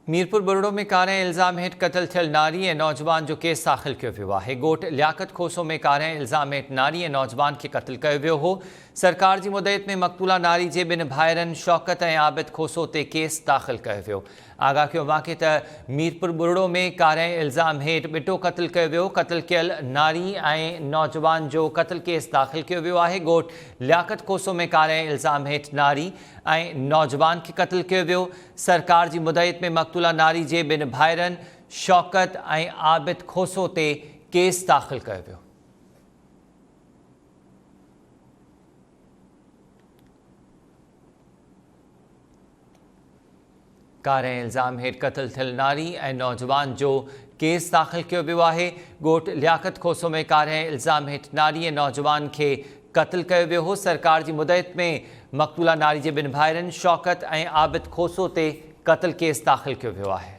मीरपुर बुरड़ो में कारें इल्ज़ाम हेठि क़त्ल थियल नारी ऐं नौजवान जो केस दाख़िल कयो वियो आहे। ॻोठ लियाकत खोसो में कारें इल्ज़ाम हेठि नारी ऐं नौजवान खे क़त्ल कयो वियो हो। सरकार जी मुदत में मक़तूला नारी जे ॿिनि भाइरनि शौकत ऐं आबिद खोसो ते केस दाख़िल कयो वियो। आगाह कयो वाक़े त मीरपुर बुरड़ो में कारें इल्ज़ाम हेठि ॿिटो क़त्ल कयो वियो। क़त्ल कयल नारी ऐं नौजवान जो क़त्ल केस दाख़िल कयो वियो आहे। ॻोठ लियाकत खोसो में कारें इल्ज़ाम हेठि नारी ऐं नौजवान खे क़त्ल कयो वियो। सरकार जी मुदत में मक़तूला नारी जे ॿिनि भाइरनि शौकत ऐं आबिद खोसो ते केस दाख़िल कयो वियो। कारें इल्ज़ाम हेठि क़त्ल थियल नारी ऐं नौजवान जो केस दाख़िल कयो वियो आहे। ॻोठ लियाकत खोसो में कारें इल्ज़ाम हेठि नारी ऐं नौजवान खे क़त्ल कयो वियो हो। सरकार जी मुदत में मक़तूला नारी जे ॿिनि भाइरनि शौकत ऐं आबिद खोसो ते क़त्ल केस दाख़िल कयो वियो आहे।